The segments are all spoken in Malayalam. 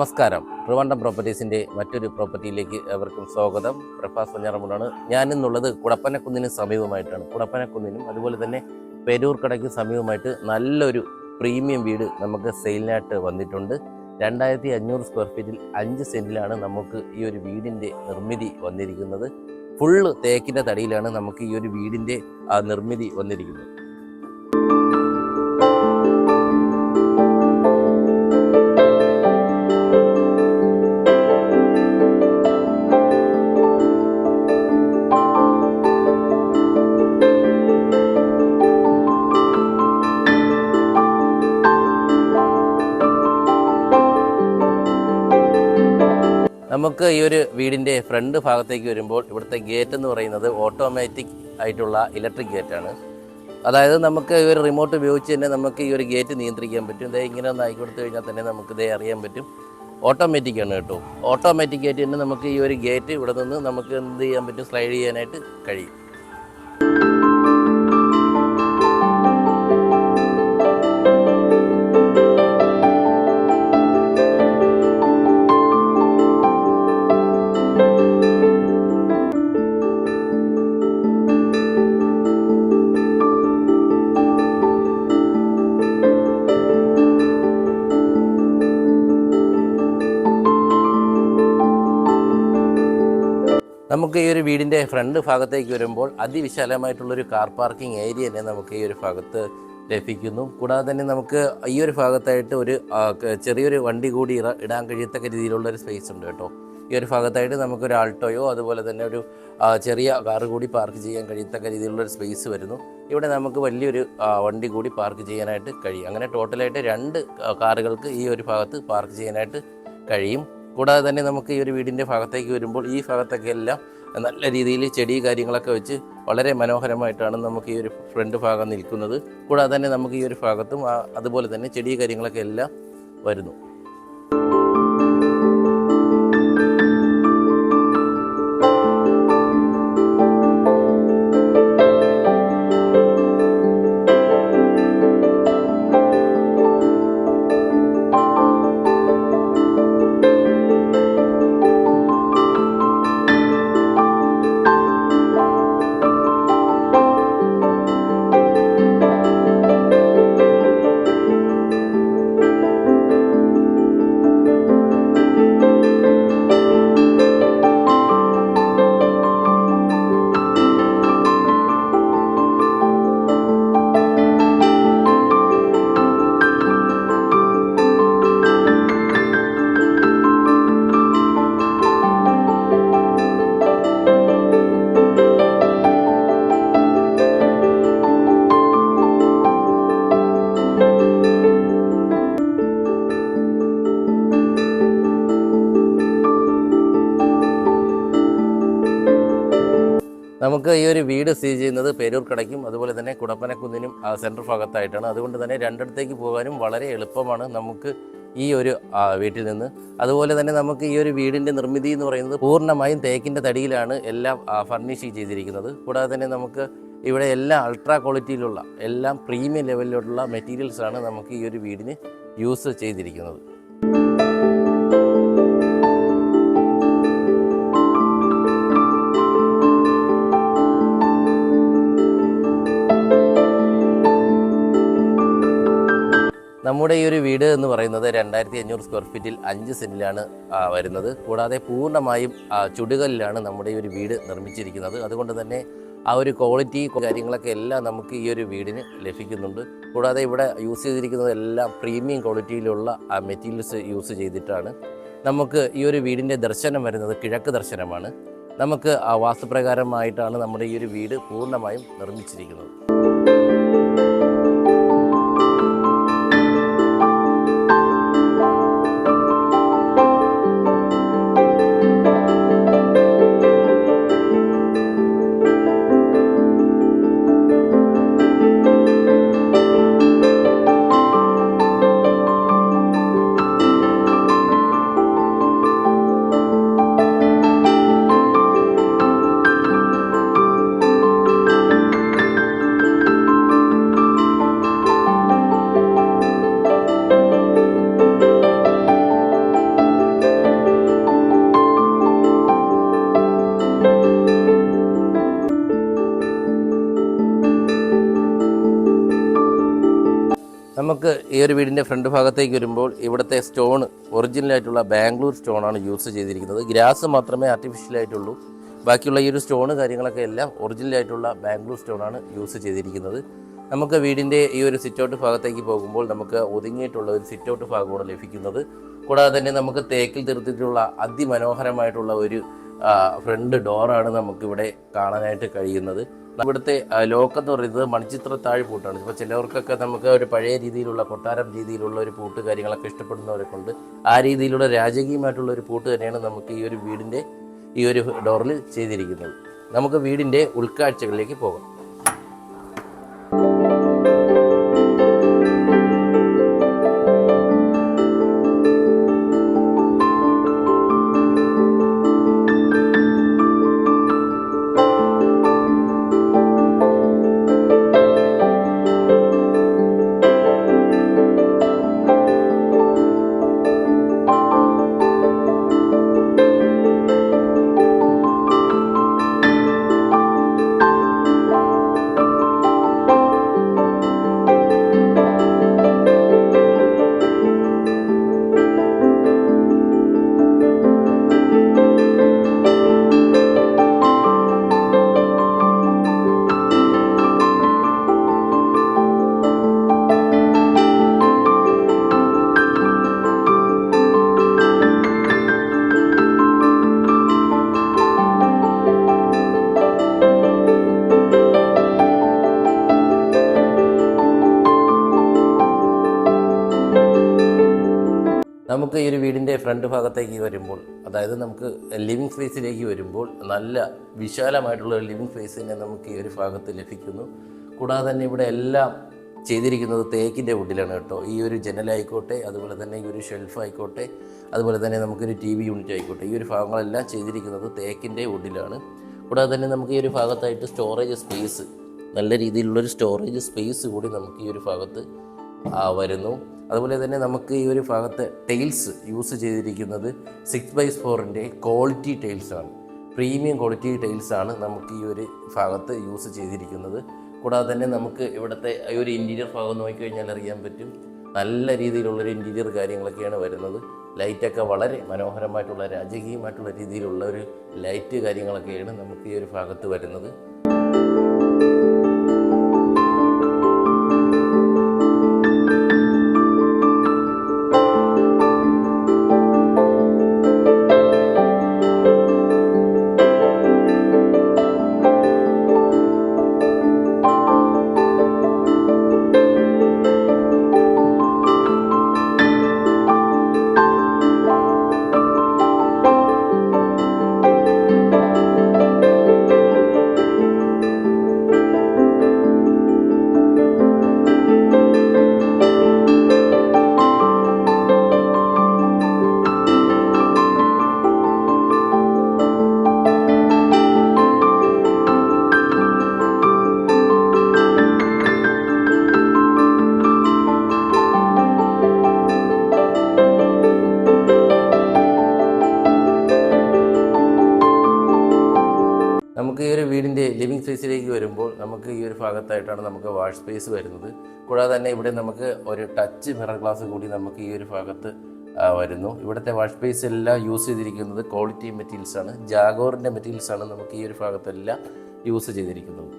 നമസ്കാരം. ട്രിവാൻഡ്രം പ്രോപ്പർട്ടീസിൻ്റെ മറ്റൊരു പ്രോപ്പർട്ടിയിലേക്ക് എവർക്കും സ്വാഗതം. പ്രഭാസ് വഞ്ഞാറമൂടാണ്. ഞാനിന്നുള്ളത് കുടപ്പനക്കുന്നിന് സമീപമായിട്ടാണ്. കുടപ്പനക്കുന്നിനും അതുപോലെ തന്നെ പേരൂർക്കടയ്ക്കും സമീപമായിട്ട് നല്ലൊരു പ്രീമിയം വീട് നമുക്ക് സെയിലിനായിട്ട് വന്നിട്ടുണ്ട്. 2500 സ്ക്വയർ ഫീറ്റിൽ 5 സെൻറ്റിലാണ് നമുക്ക് ഈ ഒരു വീടിൻ്റെ നിർമ്മിതി വന്നിരിക്കുന്നത്. ഫുള്ള് തേക്കിൻ്റെ തടിയിലാണ് നമുക്ക് ഈ ഒരു വീടിൻ്റെ നിർമ്മിതി വന്നിരിക്കുന്നത്. നമുക്ക് ഈ ഒരു വീടിൻ്റെ ഫ്രണ്ട് ഭാഗത്തേക്ക് വരുമ്പോൾ ഇവിടുത്തെ ഗേറ്റ് എന്ന് പറയുന്നത് ഓട്ടോമാറ്റിക് ആയിട്ടുള്ള ഇലക്ട്രിക് ഗേറ്റാണ്. അതായത് നമുക്ക് ഈ ഒരു റിമോട്ട് ഉപയോഗിച്ച് തന്നെ നമുക്ക് ഈ ഒരു ഗേറ്റ് നിയന്ത്രിക്കാൻ പറ്റും. ഇതേ ഇങ്ങനെ ഒന്ന് ആക്കി കൊടുത്തു കഴിഞ്ഞാൽ തന്നെ നമുക്ക് ഇതേ അറിയാൻ പറ്റും. ഓട്ടോമാറ്റിക്കാണ് കേട്ടോ. ഓട്ടോമാറ്റിക് ഗേറ്റ് തന്നെ നമുക്ക് ഈ ഒരു ഗേറ്റ് ഇവിടെ നിന്ന് നമുക്ക് എന്ത് ചെയ്യാൻ പറ്റും, സ്ലൈഡ് ചെയ്യാനായിട്ട് കഴിയും. നമുക്ക് ഈ ഒരു വീടിൻ്റെ ഫ്രണ്ട് ഭാഗത്തേക്ക് വരുമ്പോൾ അതിവിശാലമായിട്ടുള്ളൊരു കാർ പാർക്കിംഗ് ഏരിയ തന്നെ നമുക്ക് ഈ ഒരു ഭാഗത്ത് ലഭിക്കുന്നു. കൂടാതെ തന്നെ നമുക്ക് ഈ ഒരു ഭാഗത്തായിട്ട് ഒരു ചെറിയൊരു വണ്ടി കൂടി ഇടാൻ കഴിയത്തക്ക രീതിയിലുള്ളൊരു സ്പേസ് ഉണ്ട് കേട്ടോ. ഈ ഒരു ഭാഗത്തായിട്ട് നമുക്കൊരു ആൾട്ടോയോ അതുപോലെ തന്നെ ഒരു ചെറിയ കാറ് കൂടി പാർക്ക് ചെയ്യാൻ കഴിയത്തക്ക രീതിയിലുള്ളൊരു സ്പേസ് വരുന്നു. ഇവിടെ നമുക്ക് വലിയൊരു വണ്ടി കൂടി പാർക്ക് ചെയ്യാനായിട്ട് കഴിയും. അങ്ങനെ ടോട്ടലായിട്ട് 2 കാറുകൾക്ക് ഈ ഒരു ഭാഗത്ത് പാർക്ക് ചെയ്യാനായിട്ട് കഴിയും. കൂടാതെ തന്നെ നമുക്ക് ഈ ഒരു വീടിൻ്റെ ഭാഗത്തേക്ക് വരുമ്പോൾ ഈ ഭാഗത്തൊക്കെ എല്ലാം നല്ല രീതിയിൽ ചെടി കാര്യങ്ങളൊക്കെ വെച്ച് വളരെ മനോഹരമായിട്ടാണ് നമുക്ക് ഈ ഒരു ഫ്രണ്ട് ഭാഗം നിൽക്കുന്നത്. കൂടാതെ തന്നെ നമുക്ക് ഈ ഒരു ഭാഗത്തും അതുപോലെ തന്നെ ചെടി കാര്യങ്ങളൊക്കെ എല്ലാം വരുന്നു. നമുക്ക് ഈ ഒരു വീട് സ്ഥിതി ചെയ്യുന്നത് പേരൂർക്കടയ്ക്കും അതുപോലെ തന്നെ കുടപ്പനക്കുന്നിനും സെൻട്രൽ ഭാഗത്തായിട്ടാണ്. അതുകൊണ്ട് തന്നെ രണ്ടിടത്തേക്ക് പോകാനും വളരെ എളുപ്പമാണ് നമുക്ക് ഈ ഒരു വീട്ടിൽ നിന്ന്. അതുപോലെ തന്നെ നമുക്ക് ഈ ഒരു വീടിൻ്റെ നിർമ്മിതി എന്ന് പറയുന്നത് പൂർണ്ണമായും തേക്കിൻ്റെ തടിയിലാണ് എല്ലാം ഫർണിഷിങ് ചെയ്തിരിക്കുന്നത്. കൂടാതെ തന്നെ നമുക്ക് ഇവിടെ എല്ലാം അൾട്രാ ക്വാളിറ്റിയിലുള്ള എല്ലാം പ്രീമിയം ലെവലിലുള്ള മെറ്റീരിയൽസാണ് നമുക്ക് ഈ ഒരു വീടിന് യൂസ് ചെയ്തിരിക്കുന്നത്. നമ്മുടെ ഈ ഒരു വീട് എന്ന് പറയുന്നത് 2500 സ്ക്വയർ ഫീറ്റിൽ 5 സെൻറ്റിലാണ് വരുന്നത്. കൂടാതെ പൂർണ്ണമായും ചുടുകല്ലിലാണ് നമ്മുടെ ഈ ഒരു വീട് നിർമ്മിച്ചിരിക്കുന്നത്. അതുകൊണ്ട് തന്നെ ആ ഒരു ക്വാളിറ്റി കാര്യങ്ങളൊക്കെ എല്ലാം നമുക്ക് ഈ ഒരു വീടിന് ലഭിക്കുന്നുണ്ട്. കൂടാതെ ഇവിടെ യൂസ് ചെയ്തിരിക്കുന്നത് എല്ലാം പ്രീമിയം ക്വാളിറ്റിയിലുള്ള മെറ്റീരിയൽസ് യൂസ് ചെയ്തിട്ടാണ്. നമുക്ക് ഈ ഒരു വീടിൻ്റെ ദർശനം വരുന്നത് കിഴക്ക് ദർശനമാണ്. നമുക്ക് വാസ്തുപ്രകാരമായിട്ടാണ് നമ്മുടെ ഈ ഒരു വീട് പൂർണ്ണമായും നിർമ്മിച്ചിരിക്കുന്നത്. നമുക്ക് ഈ ഒരു വീടിൻ്റെ ഫ്രണ്ട് ഭാഗത്തേക്ക് വരുമ്പോൾ ഇവിടുത്തെ സ്റ്റോൺ ഒറിജിനലായിട്ടുള്ള ബാംഗ്ലൂർ സ്റ്റോണാണ് യൂസ് ചെയ്തിരിക്കുന്നത്. ഗ്രാസ് മാത്രമേ ആർട്ടിഫിഷ്യലായിട്ടുള്ളൂ. ബാക്കിയുള്ള ഈ ഒരു സ്റ്റോണ് കാര്യങ്ങളൊക്കെ എല്ലാം ഒറിജിനലായിട്ടുള്ള ബാംഗ്ലൂർ സ്റ്റോണാണ് യൂസ് ചെയ്തിരിക്കുന്നത്. നമുക്ക് വീടിൻ്റെ ഈ ഒരു സിറ്റൗട്ട് ഭാഗത്തേക്ക് പോകുമ്പോൾ നമുക്ക് ഒതുങ്ങിയിട്ടുള്ള ഒരു സിറ്റൗട്ട് ഭാഗമാണ് ലഭിക്കുന്നത്. കൂടാതെ തന്നെ നമുക്ക് തേക്കിൽ തീർത്തിട്ടുള്ള അതിമനോഹരമായിട്ടുള്ള ഒരു ഫ്രണ്ട് ഡോറാണ് നമുക്കിവിടെ കാണാനായിട്ട് കഴിയുന്നത്. ഇവിടുത്തെ ലോക്ക് എന്ന് പറയുന്നത് മണിച്ചിത്രത്താഴ് പൂട്ടാണ്. ഇപ്പോൾ ചിലവർക്കൊക്കെ നമുക്ക് ഒരു പഴയ രീതിയിലുള്ള കൊട്ടാരം രീതിയിലുള്ള ഒരു പൂട്ട് കാര്യങ്ങളൊക്കെ ഇഷ്ടപ്പെടുന്നവരെ കൊണ്ട് ആ രീതിയിലുള്ള രാജകീയമായിട്ടുള്ള ഒരു പൂട്ട് തന്നെയാണ് നമുക്ക് ഈ ഒരു വീടിൻ്റെ ഈ ഒരു ഡോറിൽ ചെയ്തിരിക്കുന്നത്. നമുക്ക് വീടിൻ്റെ ഉൾക്കാഴ്ചകളിലേക്ക് പോകാം. നമുക്ക് ഈ ഒരു വീടിൻ്റെ ഫ്രണ്ട് ഭാഗത്തേക്ക് വരുമ്പോൾ, അതായത് നമുക്ക് ലിവിങ് സ്പേസിലേക്ക് വരുമ്പോൾ നല്ല വിശാലമായിട്ടുള്ള ഒരു ലിവിങ് സ്പേസ് തന്നെ നമുക്ക് ഈ ഒരു ഭാഗത്ത് ലഭിക്കുന്നു. കൂടാതെ തന്നെ ഇവിടെ എല്ലാം ചെയ്തിരിക്കുന്നത് തേക്കിൻ്റെ വുഡിലാണ് കേട്ടോ. ഈ ഒരു ജനലായിക്കോട്ടെ, അതുപോലെ തന്നെ ഈ ഒരു ഷെൽഫ് ആയിക്കോട്ടെ, അതുപോലെ തന്നെ നമുക്കൊരു TV യൂണിറ്റ് ആയിക്കോട്ടെ, ഈ ഒരു ഭാഗങ്ങളെല്ലാം ചെയ്തിരിക്കുന്നത് തേക്കിൻ്റെ വുഡിലാണ്. കൂടാതെ തന്നെ നമുക്ക് ഈ ഒരു ഭാഗത്തായിട്ട് സ്റ്റോറേജ് സ്പേസ്, നല്ല രീതിയിലുള്ളൊരു സ്റ്റോറേജ് സ്പേസ് കൂടി നമുക്ക് ഈ ഒരു ഭാഗത്ത് വരുന്നു. അതുപോലെ തന്നെ നമുക്ക് ഈ ഒരു ഭാഗത്ത് ടൈൽസ് യൂസ് ചെയ്തിരിക്കുന്നത് 6x4 ക്വാളിറ്റി ടൈൽസാണ്. പ്രീമിയം ക്വാളിറ്റി ടൈൽസാണ് നമുക്ക് ഈ ഒരു ഭാഗത്ത് യൂസ് ചെയ്തിരിക്കുന്നത്. കൂടാതെ തന്നെ നമുക്ക് ഇവിടുത്തെ ഈ ഒരു ഇൻറ്റീരിയർ ഭാഗം നോക്കിക്കഴിഞ്ഞാൽ അറിയാൻ പറ്റും, നല്ല രീതിയിലുള്ളൊരു ഇൻറ്റീരിയർ കാര്യങ്ങളൊക്കെയാണ് വരുന്നത്. ലൈറ്റൊക്കെ വളരെ മനോഹരമായിട്ടുള്ള രാജകീയമായിട്ടുള്ള രീതിയിലുള്ള ഒരു ലൈറ്റ് കാര്യങ്ങളൊക്കെയാണ് നമുക്ക് ഈ ഒരു ഭാഗത്ത് വരുന്നത്. നമുക്ക് ഈ ഒരു വീടിൻ്റെ ലിവിങ് സ്പേസിലേക്ക് വരുമ്പോൾ നമുക്ക് ഈ ഒരു ഭാഗത്തായിട്ടാണ് നമുക്ക് വാഷ് സ്പേസ് വരുന്നത്. കൂടാതെ തന്നെ ഇവിടെ നമുക്ക് ഒരു ടച്ച് മിറർ ഗ്ലാസ് കൂടി നമുക്ക് ഈ ഒരു ഭാഗത്ത് വരുന്നു. ഇവിടുത്തെ വാഷ് സ്പേസ് എല്ലാം യൂസ് ചെയ്തിരിക്കുന്നത് ക്വാളിറ്റി മെറ്റീരിയൽസാണ്. ജാഗോറിൻ്റെ മെറ്റീരിയൽസാണ് നമുക്ക് ഈ ഒരു ഭാഗത്തെല്ലാം യൂസ് ചെയ്തിരിക്കുന്നത്.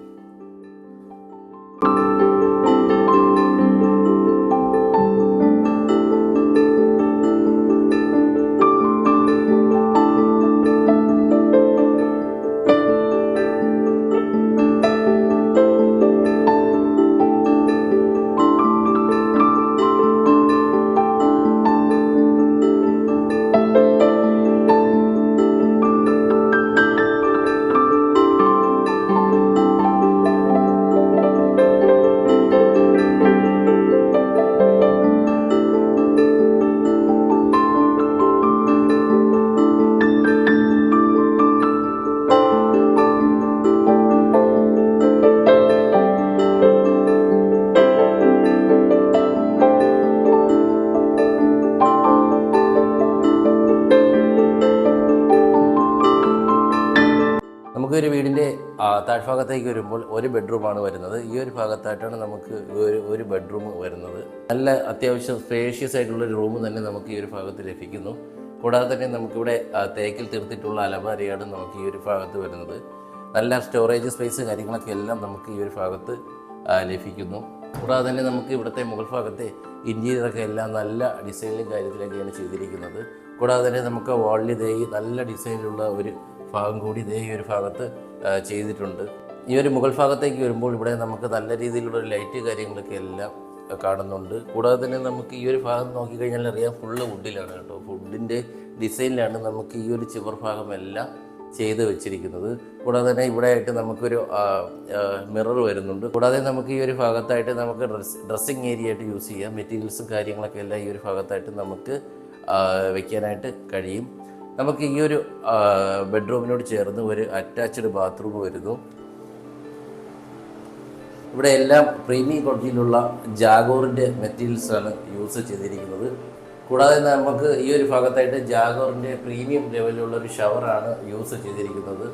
നമുക്കൊരു വീടിൻ്റെ താഴ്ഭാഗത്തേക്ക് വരുമ്പോൾ ഒരു ബെഡ്റൂമാണ് വരുന്നത്. ഈ ഒരു ഭാഗത്തായിട്ടാണ് നമുക്ക് ഒരു ബെഡ്റൂം വരുന്നത്. നല്ല അത്യാവശ്യം സ്പേഷ്യസ് ആയിട്ടുള്ളൊരു റൂം തന്നെ നമുക്ക് ഈ ഒരു ഭാഗത്ത് ലഭിക്കുന്നു. കൂടാതെ തന്നെ നമുക്കിവിടെ തേക്കിൽ തീർത്തിട്ടുള്ള അലമാരയാണ് നമുക്ക് ഈ ഒരു ഭാഗത്ത് വരുന്നത്. നല്ല സ്റ്റോറേജ് സ്പേസ് കാര്യങ്ങളൊക്കെ എല്ലാം നമുക്ക് ഈ ഒരു ഭാഗത്ത് ലഭിക്കുന്നു. കൂടാതെ തന്നെ നമുക്ക് ഇവിടുത്തെ മുകൾ ഭാഗത്തെ ഇൻറ്റീരിയറൊക്കെ എല്ലാം നല്ല ഡിസൈനിലും കാര്യത്തിലൊക്കെയാണ് ചെയ്തിരിക്കുന്നത്. കൂടാതെ തന്നെ നമുക്ക് വാളിൽ നല്ല ഡിസൈനിലുള്ള ഒരു ഭാഗം കൂടി ഈ ഒരു ഭാഗത്ത് ചെയ്തിട്ടുണ്ട്. ഈ ഒരു മുകൾ ഭാഗത്തേക്ക് വരുമ്പോൾ ഇവിടെ നമുക്ക് നല്ല രീതിയിലുള്ള ലൈറ്റ് കാര്യങ്ങളൊക്കെ എല്ലാം കാണുന്നുണ്ട്. കൂടാതെ തന്നെ നമുക്ക് ഈ ഒരു ഭാഗം നോക്കിക്കഴിഞ്ഞാൽ അറിയാം, ഫുള്ള് വുഡിലാണ് കേട്ടോ. വുഡിൻ്റെ ഡിസൈനിലാണ് നമുക്ക് ഈ ഒരു ചുവർ ഭാഗമെല്ലാം ചെയ്ത് വെച്ചിരിക്കുന്നത്. കൂടാതെ തന്നെ ഇവിടെ ആയിട്ട് നമുക്കൊരു മിറർ വരുന്നുണ്ട്. കൂടാതെ നമുക്ക് ഈ ഒരു ഭാഗത്തായിട്ട് നമുക്ക് ഡ്രസ്സിങ് ഏരിയ ആയിട്ട് യൂസ് ചെയ്യാം. മെറ്റീരിയൽസും കാര്യങ്ങളൊക്കെ എല്ലാം ഈ ഒരു ഭാഗത്തായിട്ട് നമുക്ക് വെക്കാനായിട്ട് കഴിയും. നമുക്ക് ഈ ഒരു ബെഡ്റൂമിനോട് ചേർന്ന് ഒരു അറ്റാച്ച്ഡ് ബാത്റൂം വരുന്നു. ഇവിടെ എല്ലാം പ്രീമിയം ക്വാളിറ്റിയിലുള്ള ജാഗോറിൻ്റെ മെറ്റീരിയൽസാണ് യൂസ് ചെയ്തിരിക്കുന്നത്. കൂടാതെ നമുക്ക് ഈ ഒരു ഭാഗത്തായിട്ട് ജാഗോറിൻ്റെ പ്രീമിയം ലെവലിലുള്ള ഒരു ഷവറാണ് യൂസ് ചെയ്തിരിക്കുന്നത്.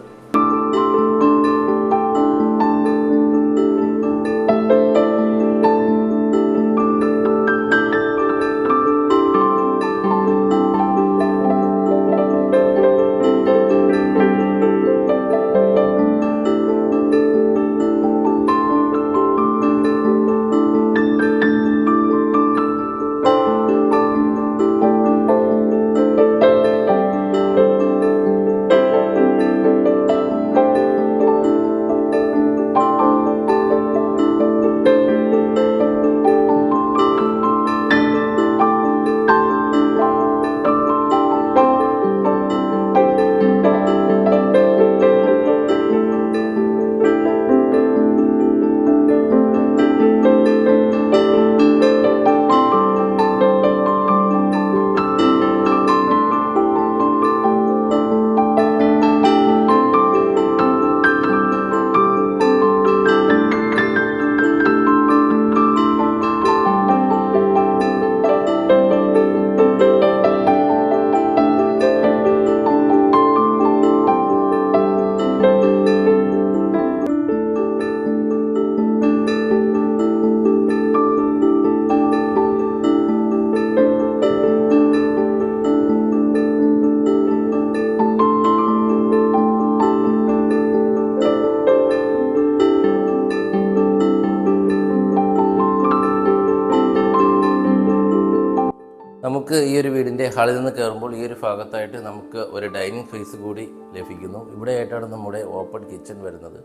നമുക്ക് ഈ ഒരു വീടിൻ്റെ ഹാളിൽ നിന്ന് കയറുമ്പോൾ ഈ ഒരു ഭാഗത്തായിട്ട് നമുക്ക് ഒരു ഡൈനിങ് സ്പേസ് കൂടി ലഭിക്കുന്നു. ഇവിടെയായിട്ടാണ് നമ്മുടെ ഓപ്പൺ കിച്ചൺ വരുന്നത്.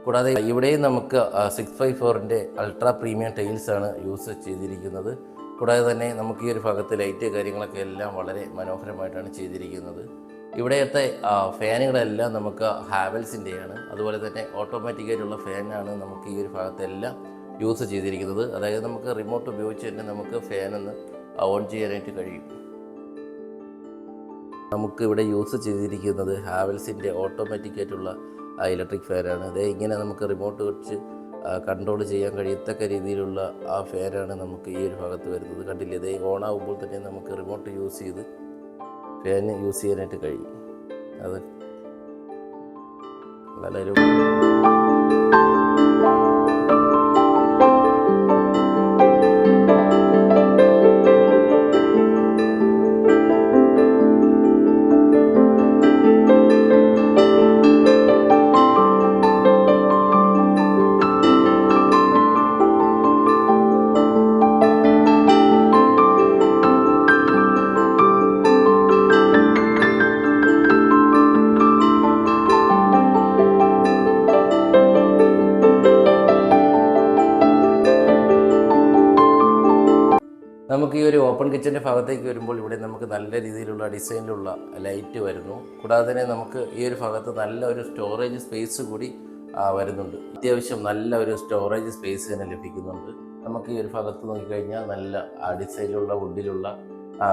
കൂടാതെ ഇവിടെയും നമുക്ക് 6x4ൻ്റെ അൾട്രാ പ്രീമിയം ടൈൽസാണ് യൂസ് ചെയ്തിരിക്കുന്നത്. കൂടാതെ തന്നെ നമുക്ക് ഈ ഒരു ഭാഗത്ത് ലൈറ്റ് കാര്യങ്ങളൊക്കെ എല്ലാം വളരെ മനോഹരമായിട്ടാണ് ചെയ്തിരിക്കുന്നത്. ഇവിടത്തെ ഫാനുകളെല്ലാം നമുക്ക് ഹാവൽസിൻ്റെയാണ്. അതുപോലെ തന്നെ ഓട്ടോമാറ്റിക്കായിട്ടുള്ള ഫാനാണ് നമുക്ക് ഈ ഒരു ഭാഗത്തെല്ലാം യൂസ് ചെയ്തിരിക്കുന്നത്. അതായത് നമുക്ക് റിമോട്ട് ഉപയോഗിച്ച് തന്നെ നമുക്ക് ഫാനൊന്ന് ഓൺ ചെയ്യാനായിട്ട് കഴിയും. നമുക്ക് ഇവിടെ യൂസ് ചെയ്തിരിക്കുന്നത് ഹാവൽസിൻ്റെ ഓട്ടോമാറ്റിക്കായിട്ടുള്ള ഇലക്ട്രിക് ഫാനാണ്. അതേ ഇങ്ങനെ നമുക്ക് റിമോട്ട് വെച്ച് കൺട്രോൾ ചെയ്യാൻ കഴിയത്തക്ക രീതിയിലുള്ള ആ ഫാനാണ് നമുക്ക് ഈ ഒരു ഭാഗത്ത് വരുന്നത്. കണ്ടില്ലേ, ഇതേ ഓൺ ആകുമ്പോൾ തന്നെ നമുക്ക് റിമോട്ട് യൂസ് ചെയ്ത് ഫാൻ യൂസ് ചെയ്യാനായിട്ട് കഴിയും. അത് നല്ലൊരു നമുക്ക് ഈ ഒരു ഓപ്പൺ കിച്ചൻ്റെ ഭാഗത്തേക്ക് വരുമ്പോൾ ഇവിടെ നമുക്ക് നല്ല രീതിയിലുള്ള ഡിസൈനിലുള്ള ലൈറ്റ് വരുന്നു. കൂടാതെ തന്നെ നമുക്ക് ഈ ഒരു ഭാഗത്ത് നല്ല ഒരു സ്റ്റോറേജ് സ്പേസ് കൂടി വരുന്നുണ്ട്. അത്യാവശ്യം നല്ല ഒരു സ്റ്റോറേജ് സ്പേസ് തന്നെ ലഭിക്കുന്നുണ്ട്. നമുക്ക് ഈ ഒരു ഭാഗത്ത് നോക്കിക്കഴിഞ്ഞാൽ നല്ല ഡിസൈനിലുള്ള വുഡിലുള്ള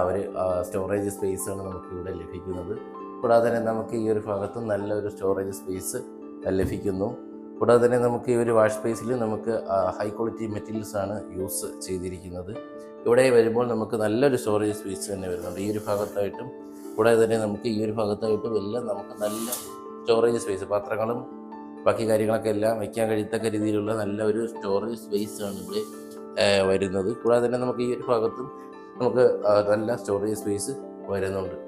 ഒരു സ്റ്റോറേജ് സ്പേസാണ് നമുക്ക് ഇവിടെ ലഭിക്കുന്നത്. കൂടാതെ തന്നെ നമുക്ക് ഈ ഒരു ഭാഗത്ത് നല്ല ഒരു സ്റ്റോറേജ് സ്പേസ് ലഭിക്കുന്നു. കൂടാതെ തന്നെ നമുക്ക് ഈ ഒരു വാഷ് സ്പേസിൽ നമുക്ക് ഹൈ ക്വാളിറ്റി മെറ്റീരിയൽസാണ് യൂസ് ചെയ്തിരിക്കുന്നത്. ഇവിടെ വരുമ്പോൾ നമുക്ക് നല്ലൊരു സ്റ്റോറേജ് സ്പേസ് തന്നെ വരുന്നുണ്ട് ഈ ഒരു ഭാഗത്തായിട്ടും. കൂടാതെ തന്നെ നമുക്ക് ഈ ഒരു ഭാഗത്തായിട്ടും എല്ലാം നമുക്ക് നല്ല സ്റ്റോറേജ് സ്പേസ്, പാത്രങ്ങളും ബാക്കി കാര്യങ്ങളൊക്കെ എല്ലാം വയ്ക്കാൻ കഴിയത്തക്ക രീതിയിലുള്ള നല്ല ഒരു സ്റ്റോറേജ് സ്പേസ് ആണ് ഇവിടെ വരുന്നത്. കൂടാതെ തന്നെ നമുക്ക് ഈ ഒരു ഭാഗത്തും നമുക്ക് നല്ല സ്റ്റോറേജ് സ്പേസ് വരുന്നുണ്ട്.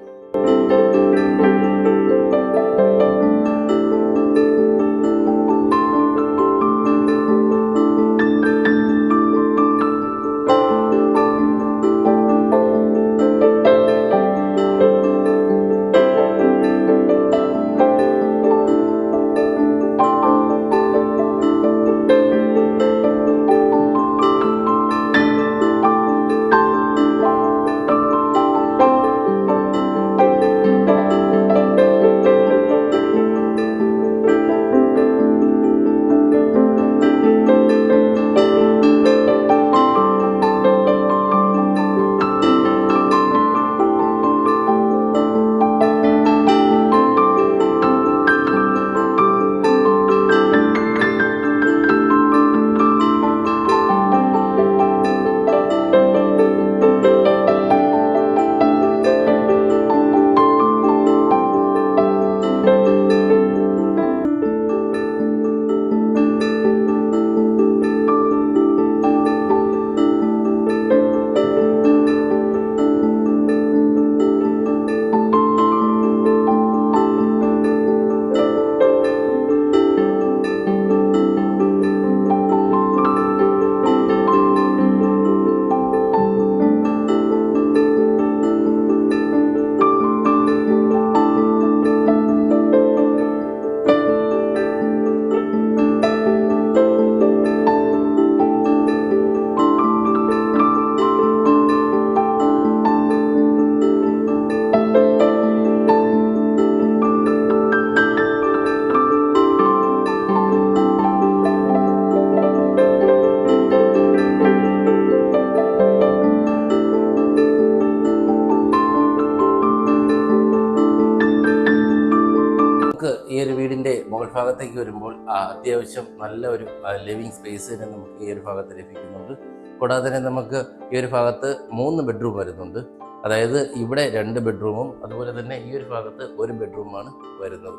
ഈ ഒരു വീടിൻ്റെ മുകൾ ഭാഗത്തേക്ക് വരുമ്പോൾ അത്യാവശ്യം നല്ല ഒരു ലിവിങ് സ്പേസ് തന്നെ നമുക്ക് ഈ ഒരു ഭാഗത്ത് ലഭിക്കുന്നുണ്ട്. കൂടാതെ തന്നെ നമുക്ക് ഈ ഒരു ഭാഗത്ത് 3 ബെഡ്റൂം വരുന്നുണ്ട്. അതായത് ഇവിടെ 2 ബെഡ്റൂമും അതുപോലെ തന്നെ ഈ ഒരു ഭാഗത്ത് 1 ബെഡ്റൂമാണ് വരുന്നത്.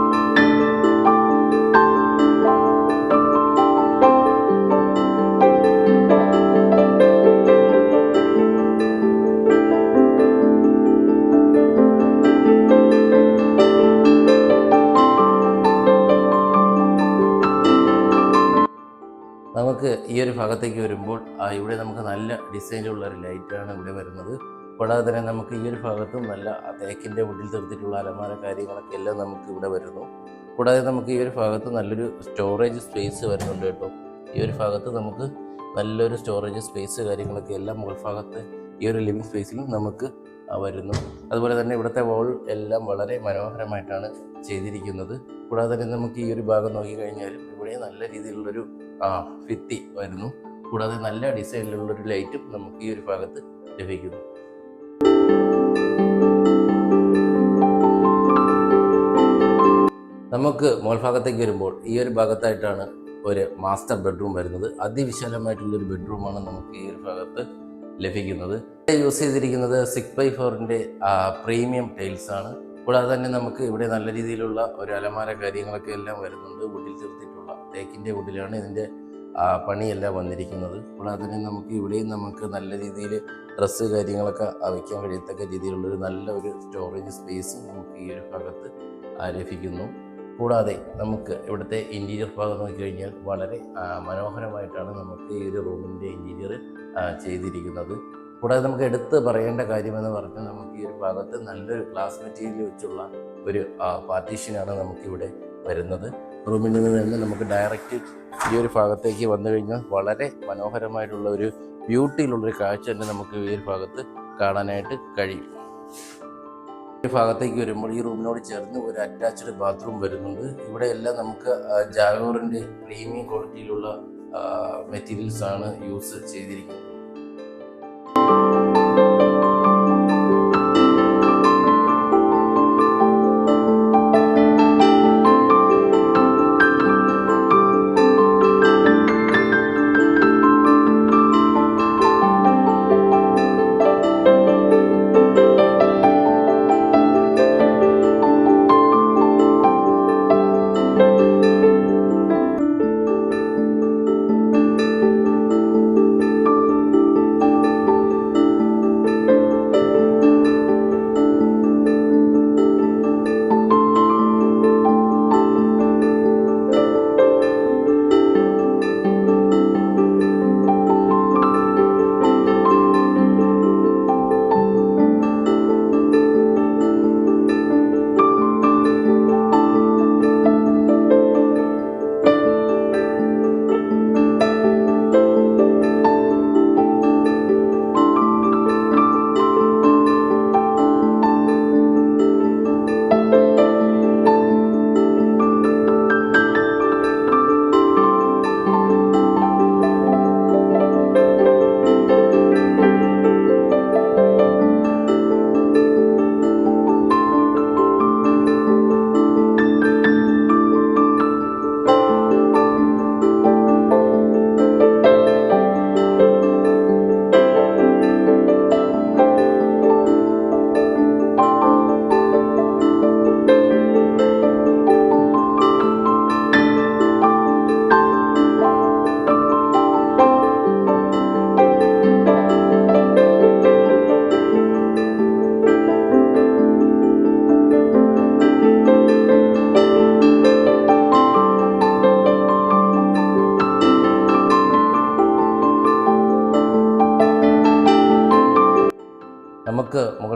നമുക്ക് ഈ ഒരു ഭാഗത്തേക്ക് വരുമ്പോൾ ഇവിടെ നമുക്ക് നല്ല ഡിസൈനിലുള്ള ഒരു ലൈറ്റാണ് ഇവിടെ വരുന്നത്. കൂടാതെ തന്നെ നമുക്ക് ഈ ഒരു ഭാഗത്തും നല്ല തേക്കിൻ്റെ വുഡിൽ തീർത്തിട്ടുള്ള അലമാര കാര്യങ്ങളൊക്കെ എല്ലാം നമുക്ക് ഇവിടെ വരുന്നു. കൂടാതെ നമുക്ക് ഈ ഒരു ഭാഗത്ത് നല്ലൊരു സ്റ്റോറേജ് സ്പേസ് വരുന്നുണ്ട് കേട്ടോ. ഈ ഒരു ഭാഗത്ത് നമുക്ക് നല്ലൊരു സ്റ്റോറേജ് സ്പേസ് കാര്യങ്ങളൊക്കെ എല്ലാം മുകൾ ഭാഗത്ത് ഈ ഒരു ലിവിങ് സ്പേസിലും നമുക്ക് വരുന്നു. അതുപോലെ തന്നെ ഇവിടുത്തെ വോൾ എല്ലാം വളരെ മനോഹരമായിട്ടാണ് ചെയ്തിരിക്കുന്നത്. കൂടാതെ തന്നെ നമുക്ക് ഈ ഒരു ഭാഗം നോക്കിക്കഴിഞ്ഞാലും ഇവിടെ നല്ല രീതിയിലുള്ളൊരു ഭിത്തി വരുന്നു. കൂടാതെ നല്ല ഡിസൈനിലുള്ളൊരു ലൈറ്റും നമുക്ക് ഈ ഒരു ഭാഗത്ത് ലഭിക്കുന്നു. നമുക്ക് മുകൾ ഭാഗത്തേക്ക് വരുമ്പോൾ ഈ ഒരു ഭാഗത്തായിട്ടാണ് ഒരു മാസ്റ്റർ ബെഡ്റൂം വരുന്നത്. അതിവിശാലമായിട്ടുള്ളൊരു ബെഡ്റൂമാണ് നമുക്ക് ഈ ഒരു ഭാഗത്ത് ലഭിക്കുന്നത്. യൂസ് ചെയ്തിരിക്കുന്നത് 6x4 പ്രീമിയം ടൈൽസ് ആണ്. കൂടാതെ തന്നെ നമുക്ക് ഇവിടെ നല്ല രീതിയിലുള്ള ഒരു അലമാര കാര്യങ്ങളൊക്കെ എല്ലാം വരുന്നുണ്ട്. വുഡിൽ തീർത്തിട്ടുള്ള തേക്കിൻ്റെ വുഡിലാണ് ഇതിൻ്റെ പണിയെല്ലാം വന്നിരിക്കുന്നത്. കൂടാതെ തന്നെ നമുക്ക് ഇവിടെയും നമുക്ക് നല്ല രീതിയിൽ ഡ്രസ്സ് കാര്യങ്ങളൊക്കെ വയ്ക്കാൻ കഴിയത്തക്ക രീതിയിലുള്ളൊരു നല്ല ഒരു സ്റ്റോറേജ് സ്പേസ് നമുക്ക് ഈ ഒരു ഭാഗത്ത് ലഭിക്കുന്നു. കൂടാതെ നമുക്ക് ഇവിടുത്തെ ഇൻറ്റീരിയർ ഭാഗം നോക്കിക്കഴിഞ്ഞാൽ വളരെ മനോഹരമായിട്ടാണ് നമുക്ക് ഈ ഒരു റൂമിൻ്റെ ഇൻറ്റീരിയർ ചെയ്തിരിക്കുന്നത്. കൂടാതെ നമുക്ക് എടുത്ത് പറയേണ്ട കാര്യമെന്ന് പറഞ്ഞാൽ നമുക്ക് ഈ ഒരു ഭാഗത്ത് നല്ലൊരു ഗ്ലാസ് മെറ്റീരിയൽ വെച്ചുള്ള ഒരു പാർട്ടീഷനാണ് നമുക്കിവിടെ വരുന്നത്. റൂമിൽ നിന്ന് തന്നെ നമുക്ക് ഡയറക്റ്റ് ഈ ഒരു ഭാഗത്തേക്ക് വന്നു കഴിഞ്ഞാൽ വളരെ മനോഹരമായിട്ടുള്ള ഒരു ബ്യൂട്ടിയിലുള്ളൊരു കാഴ്ച തന്നെ നമുക്ക് ഈ ഒരു ഭാഗത്ത് കാണാനായിട്ട് കഴിയും. ഈ ഭാഗത്തേക്ക് വരുമ്പോൾ ഈ റൂമിനോട് ചേർന്ന് ഒരു അറ്റാച്ച്ഡ് ബാത്റൂം വരുന്നുണ്ട്. ഇവിടെ എല്ലാം നമുക്ക് ജാഗോറിൻ്റെ പ്രീമിയം ക്വാളിറ്റിയിലുള്ള മെറ്റീരിയൽസ് ആണ് യൂസ് ചെയ്തിരിക്കുന്നത്.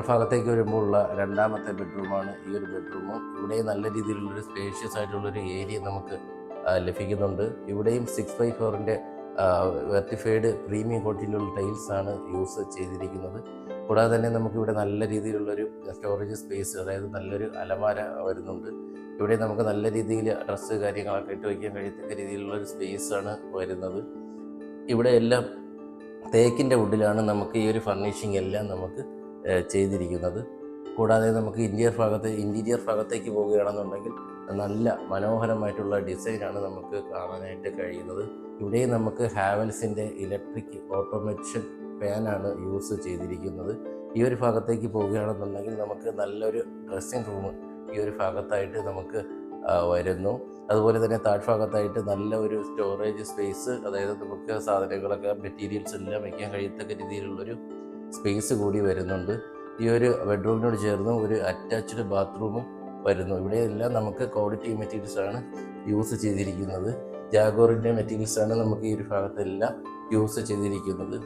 ഭാഗത്തേക്ക് വരുമ്പോഴുള്ള രണ്ടാമത്തെ ബെഡ്റൂമാണ് ഈ ഒരു ബെഡ്റൂമും. ഇവിടെ നല്ല രീതിയിലുള്ളൊരു സ്പേഷ്യസ് ആയിട്ടുള്ളൊരു ഏരിയ നമുക്ക് ലഭിക്കുന്നുണ്ട്. ഇവിടെയും 6x4 വെർട്ടിഫൈഡ് പ്രീമിയം ക്വാളിറ്റിയിലുള്ള ടൈൽസാണ് യൂസ് ചെയ്തിരിക്കുന്നത്. കൂടാതെ തന്നെ നമുക്കിവിടെ നല്ല രീതിയിലുള്ളൊരു സ്റ്റോറേജ് സ്പേസ്, അതായത് നല്ലൊരു അലമാര വരുന്നുണ്ട്. ഇവിടെ നമുക്ക് നല്ല രീതിയിൽ ഡ്രസ്സ് കാര്യങ്ങളൊക്കെ ഇട്ട് വയ്ക്കാൻ കഴിയത്തക്ക രീതിയിലുള്ളൊരു സ്പേസാണ് വരുന്നത്. ഇവിടെ എല്ലാം തേക്കിൻ്റെ വുഡിലാണ് നമുക്ക് ഈ ഒരു ഫർണിഷിംഗ് എല്ലാം നമുക്ക് ചെയ്തിരിക്കുന്നത്. കൂടാതെ നമുക്ക് ഇൻറ്റീരിയർ ഭാഗത്തേക്ക് പോവുകയാണെന്നുണ്ടെങ്കിൽ നല്ല മനോഹരമായിട്ടുള്ള ഡിസൈനാണ് നമുക്ക് കാണാനായിട്ട് കഴിയുന്നത്. ഇവിടെയും നമുക്ക് ഹാവൽസിൻ്റെ ഇലക്ട്രിക് ഓട്ടോമേഷൻ ഫാനാണ് യൂസ് ചെയ്തിരിക്കുന്നത്. ഈ ഒരു ഭാഗത്തേക്ക് പോവുകയാണെന്നുണ്ടെങ്കിൽ നമുക്ക് നല്ലൊരു ഡ്രസ്സിംഗ് റൂം ഈ ഒരു ഭാഗത്തായിട്ട് നമുക്ക് വരുന്നു. അതുപോലെ തന്നെ താഴ്ഭാഗത്തായിട്ട് നല്ല ഒരു സ്റ്റോറേജ് സ്പേസ്, അതായത് നമുക്ക് സാധനങ്ങളൊക്കെ മെറ്റീരിയൽസ് എല്ലാം വയ്ക്കാൻ കഴിയത്തക്ക രീതിയിലുള്ളൊരു സ്പേസ് കൂടി വരുന്നുണ്ട്. ഈ ഒരു ബെഡ്റൂമിനോട് ചേർന്ന് ഒരു അറ്റാച്ച്ഡ് ബാത്റൂം വരുന്നു. ഇവിടെയെല്ലാം നമുക്ക് ക്വാളിറ്റി മെറ്റീരിയൽസാണ് യൂസ് ചെയ്തിരിക്കുന്നത്. ജാഗോറിൻ്റെ മെറ്റീരിയൽസാണ് നമുക്ക് ഈ ഒരു ഭാഗത്തെല്ലാം യൂസ് ചെയ്തിരിക്കുന്നത്.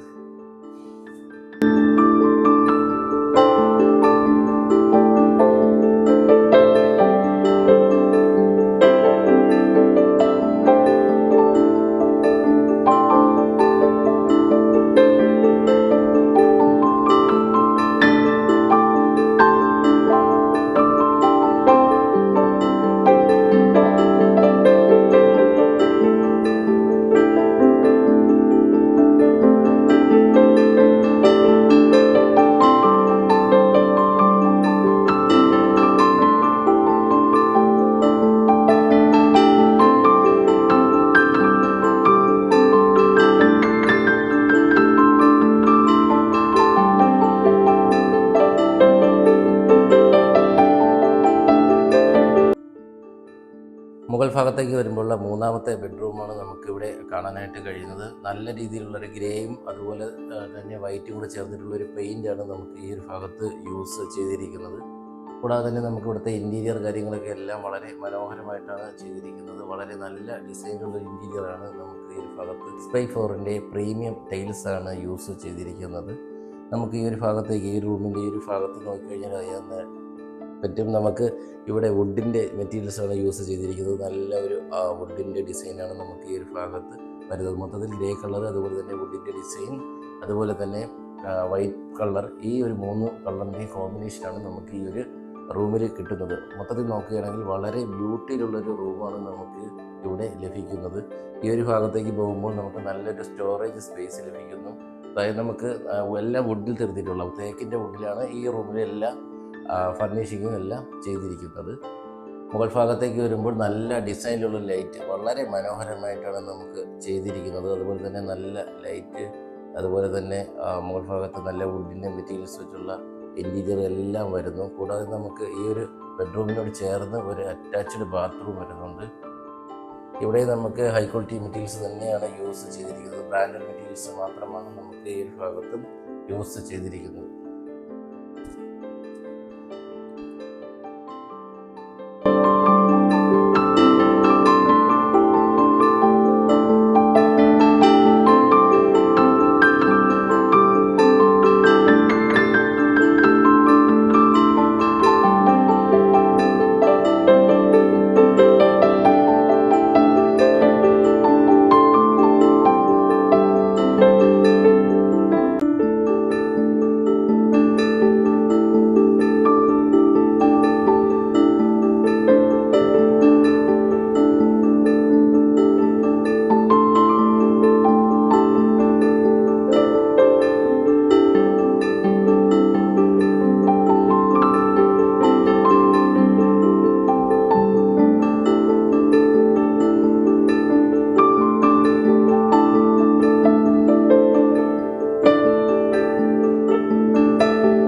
മുകൾ ഭാഗത്തേക്ക് വരുമ്പോഴുള്ള മൂന്നാമത്തെ ബെഡ്റൂമാണ് നമുക്കിവിടെ കാണാനായിട്ട് കഴിയുന്നത്. നല്ല രീതിയിലുള്ളൊരു ഗ്രേയും അതുപോലെ തന്നെ വൈറ്റും കൂടെ ചേർന്നിട്ടുള്ളൊരു പെയിൻ്റാണ് നമുക്ക് ഈ ഒരു ഭാഗത്ത് യൂസ് ചെയ്തിരിക്കുന്നത്. കൂടാതെ തന്നെ നമുക്ക് ഇവിടുത്തെ ഇൻറ്റീരിയർ കാര്യങ്ങളൊക്കെ എല്ലാം വളരെ മനോഹരമായിട്ടാണ് ചെയ്തിരിക്കുന്നത്. വളരെ നല്ല ഡിസൈനുള്ള ഇൻറ്റീരിയറാണ് നമുക്ക് ഈ ഒരു ഭാഗത്ത് 6x4 പ്രീമിയം ടൈൽസാണ് യൂസ് ചെയ്തിരിക്കുന്നത്. നമുക്ക് ഈ ഒരു ഭാഗത്തേക്ക്, ഈ റൂമിൻ്റെ ഈ ഒരു ഭാഗത്ത് നോക്കിക്കഴിഞ്ഞാൽ അറിയാവുന്ന പറ്റും, നമുക്ക് ഇവിടെ വുഡിൻ്റെ മെറ്റീരിയൽസാണ് യൂസ് ചെയ്തിരിക്കുന്നത്. നല്ല ഒരു വുഡിൻ്റെ ഡിസൈനാണ് നമുക്ക് ഈ ഒരു ഭാഗത്ത് വരുന്നത്. മൊത്തത്തിൽ ഗ്രേ കളർ, അതുപോലെ തന്നെ വുഡിൻ്റെ ഡിസൈൻ, അതുപോലെ തന്നെ വൈറ്റ് കളർ, ഈ ഒരു 3 കളറിൻ്റെ കോമ്പിനേഷനാണ് നമുക്ക് ഈ ഒരു റൂമിൽ കിട്ടുന്നത്. മൊത്തത്തിൽ നോക്കുകയാണെങ്കിൽ വളരെ ബ്യൂട്ടിയിലുള്ളൊരു റൂമാണ് നമുക്ക് ഇവിടെ ലഭിക്കുന്നത്. ഈ ഒരു ഭാഗത്തേക്ക് പോകുമ്പോൾ നമുക്ക് നല്ലൊരു സ്റ്റോറേജ് സ്പേസ് ലഭിക്കുന്നു. അതായത് നമുക്ക് എല്ലാം വുഡിൽ തീർത്തിട്ടുള്ള തേക്കിൻ്റെ വുഡിലാണ് ഈ റൂമിലെല്ലാം ഫർണിഷിങ്ങും എല്ലാം ചെയ്തിരിക്കുന്നത്. മുകൾ ഭാഗത്തേക്ക് വരുമ്പോൾ നല്ല ഡിസൈനിലുള്ള ലൈറ്റ്, വളരെ മനോഹരമായിട്ടാണ് നമുക്ക് ചെയ്തിരിക്കുന്നത്. അതുപോലെ തന്നെ നല്ല ലൈറ്റ്, അതുപോലെ തന്നെ മുകൾ ഭാഗത്ത് നല്ല വുഡിൻ്റെ മെറ്റീരിയൽസ് വെച്ചുള്ള ഇൻറ്റീരിയർ എല്ലാം വരുന്നു. കൂടാതെ നമുക്ക് ഈ ഒരു ബെഡ്റൂമിനോട് ചേർന്ന് ഒരു അറ്റാച്ച്ഡ് ബാത്റൂം വരുന്നുണ്ട്. ഇവിടെ നമുക്ക് ഹൈ ക്വാളിറ്റി മെറ്റീരിയൽസ് തന്നെയാണ് യൂസ് ചെയ്തിരിക്കുന്നത്. ബ്രാൻഡഡ് മെറ്റീരിയൽസ് മാത്രമാണ് നമുക്ക് ഈ ഒരു ഭാഗത്തും യൂസ് ചെയ്തിരിക്കുന്നത്.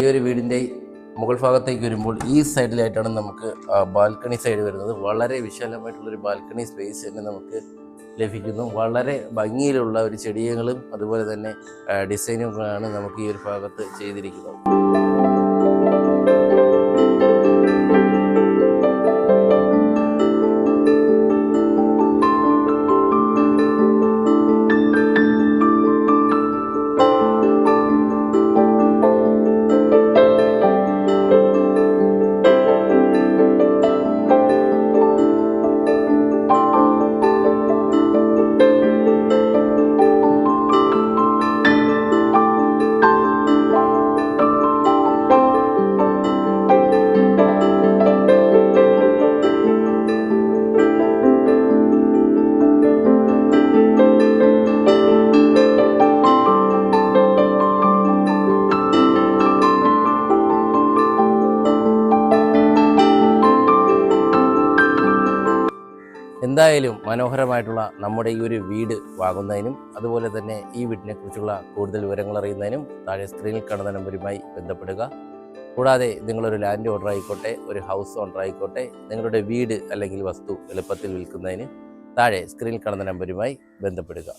ഈ ഒരു വീടിൻ്റെ മുകൾ ഭാഗത്തേക്ക് വരുമ്പോൾ ഈ സൈഡിലായിട്ടാണ് നമുക്ക് ബാൽക്കണി സൈഡ് വരുന്നത്. വളരെ വിശാലമായിട്ടുള്ളൊരു ബാൽക്കണി സ്പേസ് തന്നെ നമുക്ക് ലഭിക്കുന്നു. വളരെ ഭംഗിയിലുള്ള ഒരു ചെടികളും അതുപോലെ തന്നെ ഡിസൈനുകളാണ് നമുക്ക് ഈ ഒരു ഭാഗത്ത് ചെയ്തിരിക്കുന്നത്. എന്തായാലും മനോഹരമായിട്ടുള്ള നമ്മുടെ ഈ ഒരു വീട് വാങ്ങുന്നതിനും അതുപോലെ തന്നെ ഈ വീടിനെ കുറിച്ചുള്ള കൂടുതൽ വിവരങ്ങൾ അറിയുന്നതിനും താഴെ സ്ക്രീനിൽ കാണുന്ന നമ്പറുമായി ബന്ധപ്പെടുക. കൂടാതെ നിങ്ങളൊരു ലാൻഡ് ഓർഡർ ആയിക്കോട്ടെ, ഒരു ഹൗസ് ഓണർ ആയിക്കോട്ടെ, നിങ്ങളുടെ വീട് അല്ലെങ്കിൽ വസ്തു എളുപ്പത്തിൽ വിൽക്കുന്നതിന് താഴെ സ്ക്രീനിൽ കാണുന്ന നമ്പറുമായി ബന്ധപ്പെടുക.